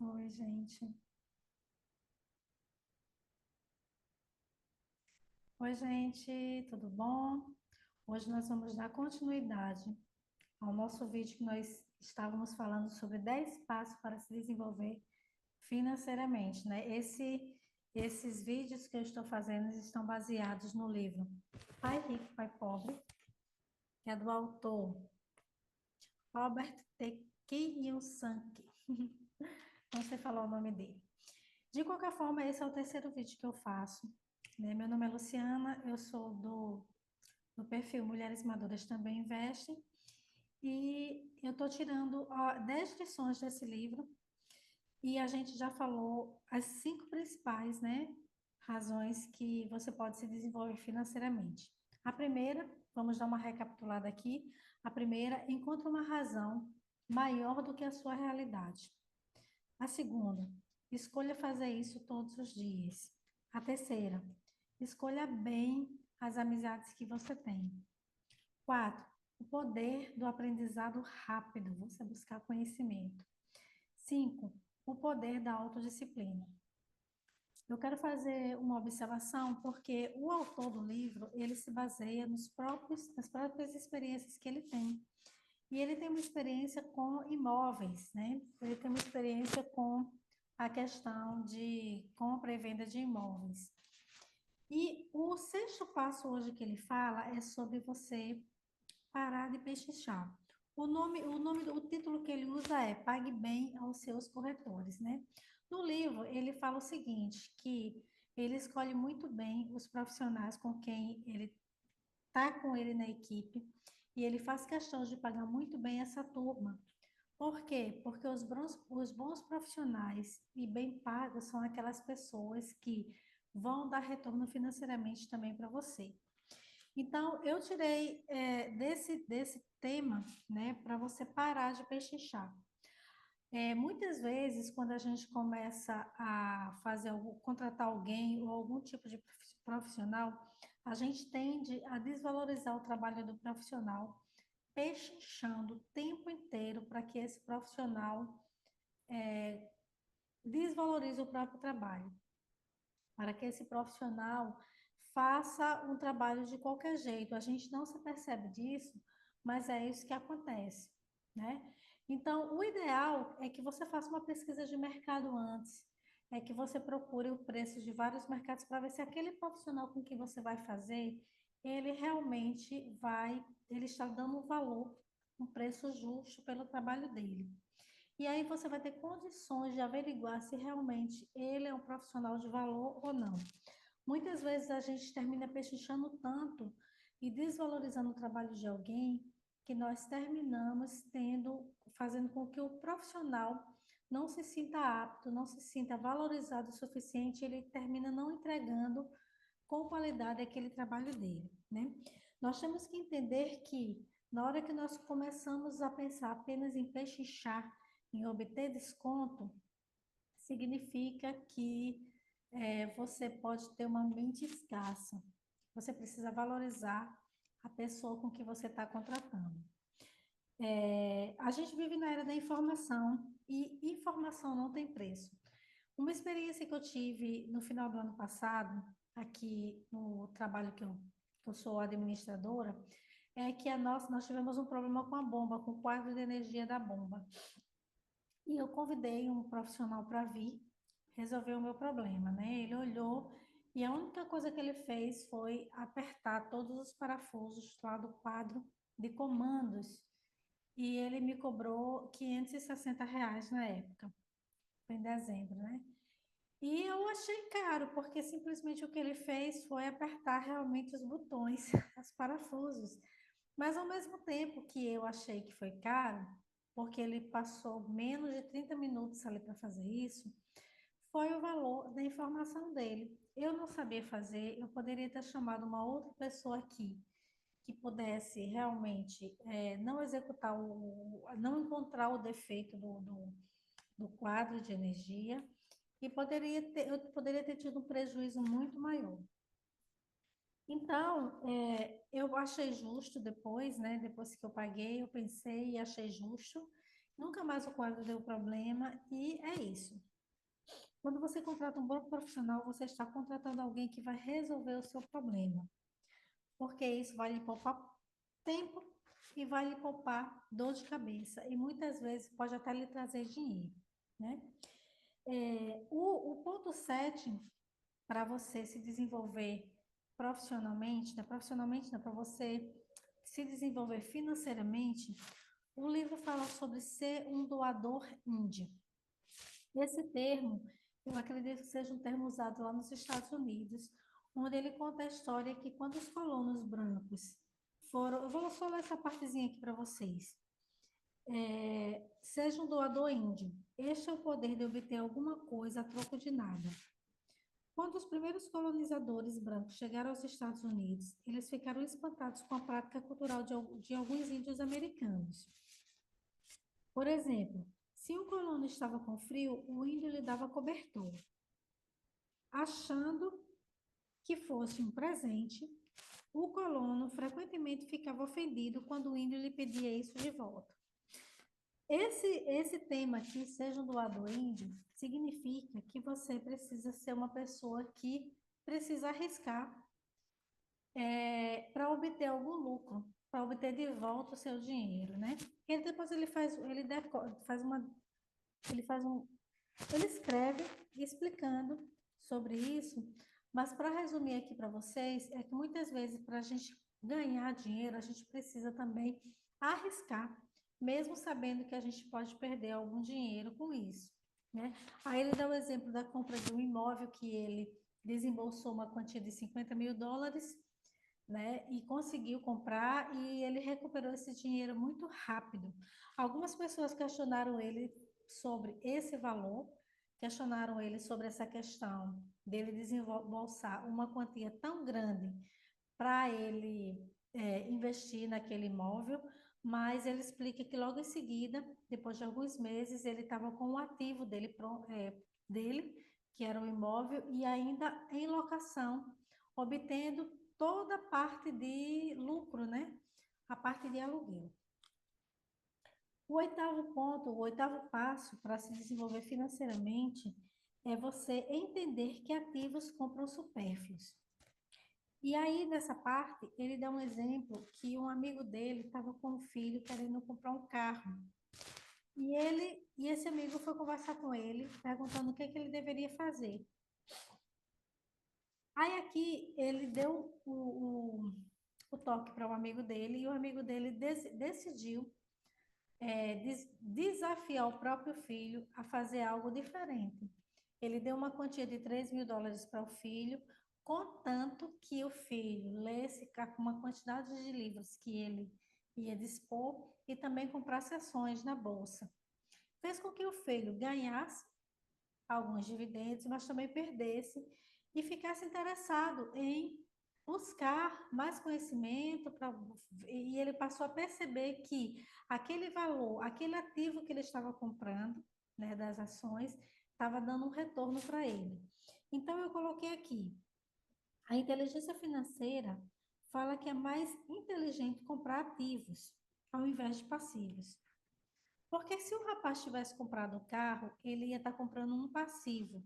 Oi, gente. Oi, gente, tudo bom? Hoje nós vamos dar continuidade ao nosso vídeo que nós estávamos falando sobre 10 passos para se desenvolver financeiramente, né? Esses vídeos que eu estou fazendo estão baseados no livro Pai Rico, Pai Pobre, que é do autor Robert T. Kiyosaki. Não sei falar o nome dele. De qualquer forma, esse é o terceiro vídeo que eu faço, né? Meu nome é Luciana, eu sou do perfil Mulheres Maduras Também Investem, e eu estou tirando 10 lições desse livro, e a gente já falou as cinco principais, né, razões que você pode se desenvolver financeiramente. A primeira, vamos dar uma recapitulada aqui, a primeira, encontre uma razão maior do que a sua realidade. A segunda, escolha fazer isso todos os dias. A terceira, escolha bem as amizades que você tem. Quatro, o poder do aprendizado rápido, você buscar conhecimento. Cinco, o poder da autodisciplina. Eu quero fazer uma observação porque o autor do livro, ele se baseia nas próprias experiências que ele tem. E ele tem uma experiência com imóveis, né? Ele tem uma experiência com a questão de compra e venda de imóveis. E o sexto passo hoje que ele fala é sobre você parar de pechinchar. O título que ele usa é Pague Bem aos Seus Corretores, né? No livro, ele fala o seguinte, que ele escolhe muito bem os profissionais com quem ele está com ele na equipe, e ele faz questão de pagar muito bem essa turma. Por quê? Porque os bons profissionais e bem pagos são aquelas pessoas que vão dar retorno financeiramente também para você. Então, eu tirei desse tema, né, para você parar de pechinchar. Muitas vezes, quando a gente começa a contratar alguém ou algum tipo de profissional, a gente tende a desvalorizar o trabalho do profissional, pechinchando o tempo inteiro para que esse profissional desvalorize o próprio trabalho, para que esse profissional faça um trabalho de qualquer jeito. A gente não se percebe disso, mas é isso que acontece, né? Então, o ideal é que você faça uma pesquisa de mercado antes, é que você procure o preço de vários mercados para ver se aquele profissional com que você vai fazer, ele realmente ele está dando um valor, um preço justo pelo trabalho dele. E aí você vai ter condições de averiguar se realmente ele é um profissional de valor ou não. Muitas vezes a gente termina pechinchando tanto e desvalorizando o trabalho de alguém que nós terminamos fazendo com que o profissional não se sinta apto, não se sinta valorizado o suficiente, ele termina não entregando com qualidade aquele trabalho dele, né? Nós temos que entender que na hora que nós começamos a pensar apenas em pechinchar, em obter desconto, significa que você pode ter uma mente escassa. Você precisa valorizar a pessoa com que você está contratando. A gente vive na era da informação e informação não tem preço. Uma experiência que eu tive no final do ano passado, aqui no trabalho que eu sou administradora, é que nós tivemos um problema com a bomba, com o quadro de energia da bomba. E eu convidei um profissional para vir resolver o meu problema, né? Ele olhou e a única coisa que ele fez foi apertar todos os parafusos lá do quadro de comandos. E ele me cobrou R$ 560 na época, foi em dezembro, né? E eu achei caro, porque simplesmente o que ele fez foi apertar realmente os botões, os parafusos. Mas ao mesmo tempo que eu achei que foi caro, porque ele passou menos de 30 minutos ali para fazer isso, foi o valor da informação dele. Eu não sabia fazer, eu poderia ter chamado uma outra pessoa aqui que pudesse realmente não executar não encontrar o defeito do quadro de energia e eu poderia ter tido um prejuízo muito maior. Então, eu achei justo depois, né? Depois que eu paguei, eu pensei e achei justo Nunca mais o quadro deu problema e é isso. Quando você contrata um bom profissional, você está contratando alguém que vai resolver o seu problema, porque isso vai lhe poupar tempo e vai lhe poupar dor de cabeça e muitas vezes pode até lhe trazer dinheiro, né? O ponto 7 para você se desenvolver profissionalmente, né? Profissionalmente, não, para você se desenvolver financeiramente, o livro fala sobre ser um doador índio. Esse termo, eu acredito que seja um termo usado lá nos Estados Unidos, onde ele conta a história que quando os colonos brancos foram, eu vou só ler essa partezinha aqui para vocês. Seja um doador índio. Este é o poder de obter alguma coisa a troco de nada. Quando os primeiros colonizadores brancos chegaram aos Estados Unidos, eles ficaram espantados com a prática cultural de alguns índios americanos. Por exemplo, se um colono estava com frio, o índio lhe dava cobertor. Achando que fosse um presente, o colono frequentemente ficava ofendido quando o índio lhe pedia isso de volta. Esse tema aqui, seja um doador índio, significa que você precisa ser uma pessoa que precisa arriscar para obter algum lucro, para obter de volta o seu dinheiro, né? Ele depois ele faz, ele decora, faz uma, ele faz um, ele escreve explicando sobre isso, mas para resumir aqui para vocês, é que muitas vezes para a gente ganhar dinheiro, a gente precisa também arriscar, mesmo sabendo que a gente pode perder algum dinheiro com isso, né? Aí ele dá o exemplo da compra de um imóvel que ele desembolsou uma quantia de US$ 50.000, né? E conseguiu comprar e ele recuperou esse dinheiro muito rápido. Algumas pessoas questionaram ele sobre esse valor, questionaram ele sobre essa questão dele desembolsar uma quantia tão grande para ele investir naquele imóvel, mas ele explica que logo em seguida, depois de alguns meses, ele estava com o ativo dele, que era um imóvel, e ainda em locação, obtendo toda a parte de lucro, né? A parte de aluguel. O oitavo ponto, o oitavo passo para se desenvolver financeiramente é você entender que ativos compram supérfluos. E aí, nessa parte, ele dá um exemplo que um amigo dele estava com um filho querendo comprar um carro. E esse amigo foi conversar com ele, perguntando o que ele deveria fazer. Aí aqui ele deu o toque para um amigo dele e o amigo dele decidiu desafiar o próprio filho a fazer algo diferente. Ele deu uma quantia de US$ 3.000 para o filho, contanto que o filho lesse uma quantidade de livros que ele ia dispor e também comprasse ações na bolsa. Fez com que o filho ganhasse alguns dividendos, mas também perdesse e ficasse interessado em buscar mais conhecimento e ele passou a perceber que aquele valor, aquele ativo que ele estava comprando, né, das ações, estava dando um retorno para ele. Então eu coloquei aqui, a inteligência financeira fala que é mais inteligente comprar ativos ao invés de passivos. Porque se o rapaz tivesse comprado o carro, ele ia estar comprando um passivo.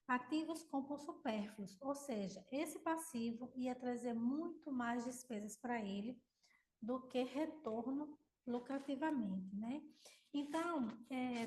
Ativos compram supérfluos, ou seja, esse passivo ia trazer muito mais despesas para ele do que retorno lucrativamente, né? Então,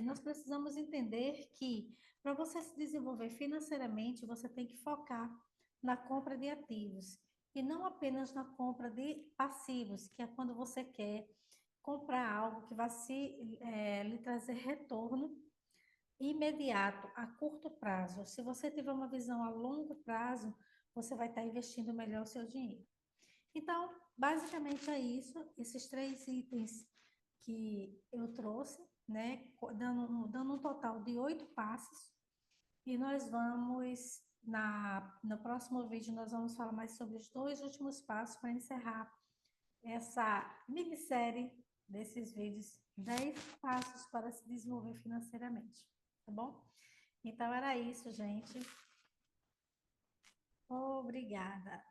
nós precisamos entender que para você se desenvolver financeiramente, você tem que focar na compra de ativos e não apenas na compra de passivos, que é quando você quer comprar algo que vai lhe trazer retorno imediato, a curto prazo. Se você tiver uma visão a longo prazo, você vai estar investindo melhor o seu dinheiro. Então, basicamente é isso, esses 3 itens que eu trouxe, né, dando um total de 8 passos. E nós vamos, no próximo vídeo, nós vamos falar mais sobre os 2 últimos passos para encerrar essa minissérie desses vídeos, 10 passos para se desenvolver financeiramente, tá bom? Então, era isso, gente. Obrigada.